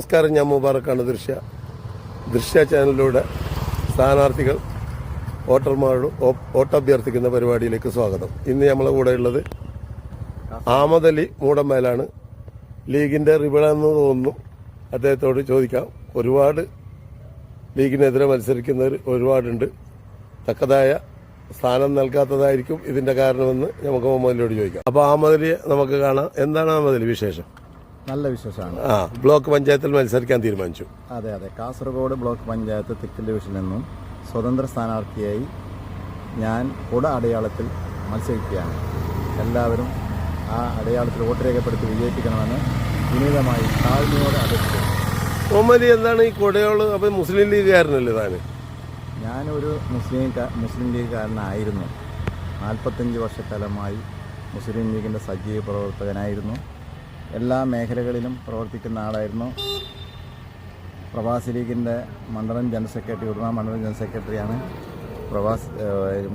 നമസ്കാരം, ഞാൻ മുബാറക്കാണ്. ദൃശ്യ ചാനലിലൂടെ സ്ഥാനാർത്ഥികൾ വോട്ടഭ്യർത്ഥിക്കുന്ന പരിപാടിയിലേക്ക് സ്വാഗതം. ഇന്ന് നമ്മളെ കൂടെ ഉള്ളത് അഹമ്മദ് അലി മൂടമ്മേലാണ്. ലീഗിന്റെ റിബളെന്ന് തോന്നുന്നു. അദ്ദേഹത്തോട് ചോദിക്കാം. ഒരുപാട് ലീഗിനെതിരെ മത്സരിക്കുന്നവർ ഒരുപാടുണ്ട്. തക്കതായ സ്ഥാനം നൽകാത്തതായിരിക്കും ഇതിന്റെ കാരണമെന്ന് നമുക്ക് മുഹമ്മദിനോട് ചോദിക്കാം. അപ്പൊ അഹമ്മദ് അലിയെ നമുക്ക് കാണാം. എന്താണ് അഹമ്മദ് അലി വിശേഷം? നല്ല വിശേഷമാണ്. ബ്ലോക്ക് പഞ്ചായത്തിൽ മത്സരിക്കാൻ തീരുമാനിച്ചു. അതെ, കാസർഗോഡ് ബ്ലോക്ക് പഞ്ചായത്ത് തെക്കൽ ഡിവിഷനിൽ നിന്നും സ്വതന്ത്ര സ്ഥാനാർത്ഥിയായി ഞാൻ കുട അടയാളത്തിൽ മത്സരിക്കുകയാണ്. എല്ലാവരും ആ അടയാളത്തിൽ വോട്ട് രേഖപ്പെടുത്തി വിജയിപ്പിക്കണമെന്ന് വിനീതമായി താഴ്മയോടെ അപേക്ഷിച്ചു. മുഹമ്മദ് എന്താണ് ഈ കുടയോള്? അപ്പം മുസ്ലിം ലീഗുകാരനല്ലേ താൻ? ഞാനൊരു മുസ്ലിം ലീഗുകാരനായിരുന്നു. 45 വർഷക്കാലമായി മുസ്ലിം ലീഗിൻ്റെ സജീവ പ്രവർത്തകനായിരുന്നു. എല്ലാ മേഖലകളിലും പ്രവർത്തിക്കുന്ന ആളായിരുന്നു. പ്രവാസി ലീഗിൻ്റെ മണ്ഡലം ജനറൽ സെക്രട്ടറി, ഉദുമ മണ്ഡലം ജനറൽ സെക്രട്ടറിയാണ്.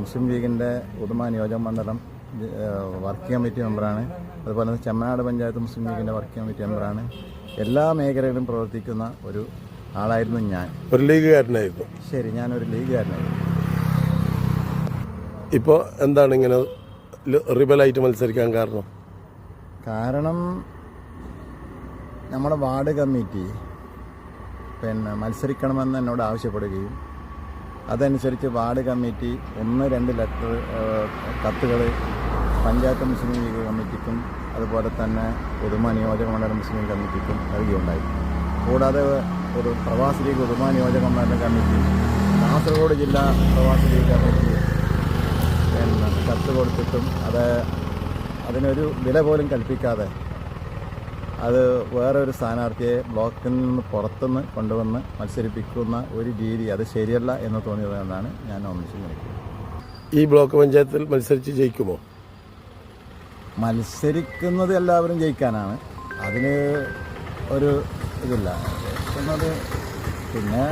മുസ്ലിം ലീഗിൻ്റെ ഉദുമ നിയോജക മണ്ഡലം വർക്കിംഗ് കമ്മിറ്റി മെമ്പറാണ്. അതുപോലെ തന്നെ ചെമ്മനാട് പഞ്ചായത്ത് മുസ്ലിം ലീഗിൻ്റെ വർക്കിംഗ് കമ്മിറ്റി മെമ്പറാണ്. എല്ലാ മേഖലകളിലും പ്രവർത്തിക്കുന്ന ഒരു ആളായിരുന്നു ഞാൻ. ഒരു ലീഗുകാരനായിരുന്നു. ശരി, ഞാനൊരു ലീഗുകാരനായിരുന്നു. ഇപ്പോൾ എന്താണ് ഇങ്ങനെ റിബലായിട്ട് മത്സരിക്കാൻ കാരണം? നമ്മുടെ വാർഡ് കമ്മിറ്റി മത്സരിക്കണമെന്ന് എന്നോട് ആവശ്യപ്പെടുകയും അതനുസരിച്ച് വാർഡ് കമ്മിറ്റി 1-2 കത്തുകൾ പഞ്ചായത്ത് മുസ്ലിം ലീഗ് കമ്മിറ്റിക്കും അതുപോലെ തന്നെ ഉദുമ നിയോജക മണ്ഡലം മുസ്ലിം ലീഗ് കമ്മിറ്റിക്കും നൽകിയുണ്ടായി. കൂടാതെ ഒരു പ്രവാസി ലീഗ് ഉദുമ നിയോജക മണ്ഡലം കമ്മിറ്റി, കാസർഗോഡ് ജില്ലാ പ്രവാസി ലീഗ് കമ്മിറ്റി കത്ത് കൊടുത്തിട്ടും അതിനൊരു വില പോലും കൽപ്പിക്കാതെ അത് വേറൊരു സ്ഥാനാർത്ഥിയെ ബ്ലോക്കിൽ നിന്ന് പുറത്തുനിന്ന് കൊണ്ടുവന്ന് മത്സരിപ്പിക്കുന്ന ഒരു രീതി അത് ശരിയല്ല എന്ന് തോന്നിയതുകൊണ്ടാണ് ഞാൻ ഒന്നിച്ച് നിൽക്കുന്നത്. ഈ ബ്ലോക്ക് പഞ്ചായത്തിൽ മത്സരിച്ച് ജയിക്കുമോ? മത്സരിക്കുന്നത് എല്ലാവരും ജയിക്കാനാണ്. അതിന് ഒരു ഇതില്ല എന്നത്. പിന്നെ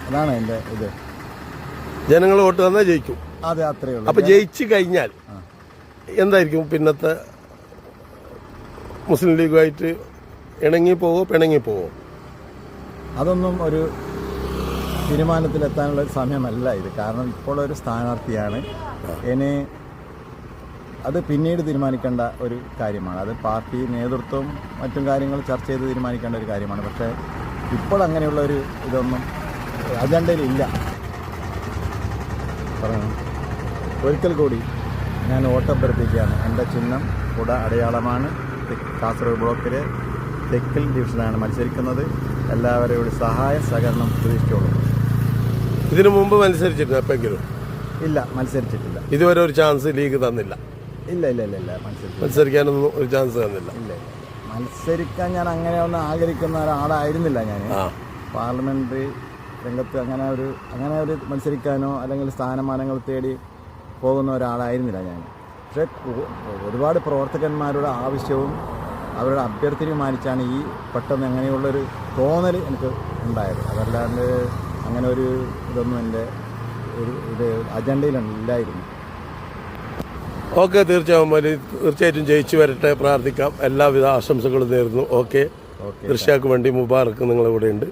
അതാണ് എൻ്റെ ഇത്. ജനങ്ങൾ വോട്ട് തന്നാൽ ജയിക്കും. അതെ, അത്രയേ ഉള്ളൂ. അപ്പോൾ ജയിച്ചു കഴിഞ്ഞാൽ എന്തായിരിക്കും പിന്നത്തെ? മുസ്ലിം ലീഗുമായിട്ട് പിണങ്ങി പോവോ? അതൊന്നും ഒരു തീരുമാനത്തിലെത്താനുള്ള സമയമല്ല ഇത്. കാരണം ഇപ്പോൾ ഒരു സ്ഥാനാർത്ഥിയാണ്. ഇനി അത് പിന്നീട് തീരുമാനിക്കേണ്ട ഒരു കാര്യമാണ്. അത് പാർട്ടി നേതൃത്വവും മറ്റും കാര്യങ്ങൾ ചർച്ച ചെയ്ത് തീരുമാനിക്കേണ്ട ഒരു കാര്യമാണ്. പക്ഷേ ഇപ്പോൾ അങ്ങനെയുള്ള ഒരു ഇതൊന്നും അജണ്ടയിലില്ല. പറയണം. ഒരിക്കൽ കൂടി ഞാൻ വോട്ടഭ്യർത്ഥിക്കുകയാണ്. എൻ്റെ ചിഹ്നം കുട അടയാളമാണ്. കാസർഗോഡ് ബ്ലോക്കിലെ തെക്കൽ ഡിവിഷനാണ് മത്സരിക്കുന്നത്. എല്ലാവരുടെ സഹായ സഹകരണം പ്രതീക്ഷിച്ചോളൂ. ഇതിനു മുമ്പ് മത്സരിച്ചിട്ടില്ല എപ്പോഴെങ്കിലും? ഇല്ല, മത്സരിച്ചിട്ടില്ല. ഇതുവരെ ഒരു ചാൻസ് ലീഗ് തന്നില്ല? ഇല്ല, മത്സരിക്കാനൊന്നും ഒരു ചാൻസ് തന്നില്ല. ഇല്ല, മത്സരിക്കാൻ ഞാൻ അങ്ങനെ ഒന്നും ആഗ്രഹിക്കുന്ന ഒരാളായിരുന്നില്ല. ഞാൻ പാർലമെന്ററി രംഗത്ത് അങ്ങനെ ഒരു മത്സരിക്കാനോ അല്ലെങ്കിൽ സ്ഥാനമാനങ്ങൾ തേടി പോകുന്ന ഒരാളായിരുന്നില്ല ഞാൻ. പക്ഷേ ഒരുപാട് പ്രവർത്തകന്മാരുടെ ആവശ്യവും അവരുടെ അഭ്യർത്ഥനയും മാനിച്ചാണ് ഈ പെട്ടെന്ന് അങ്ങനെയുള്ളൊരു തോന്നൽ എനിക്ക് ഉണ്ടായത്. അതല്ലാണ്ട് അങ്ങനെ ഒരു ഇതൊന്നും എൻ്റെ ഇത് അജണ്ടയിലില്ലായിരുന്നു. ഓക്കെ, തീർച്ചയായിട്ടും ജയിച്ചു വരട്ടെ, പ്രാർത്ഥിക്കാം. എല്ലാവിധ ആശംസകളും നേരുന്നു. ഓക്കെ, ദൃശ്യക്ക് വേണ്ടി മുബാറക്ക് നിങ്ങളിവിടെ ഉണ്ട്.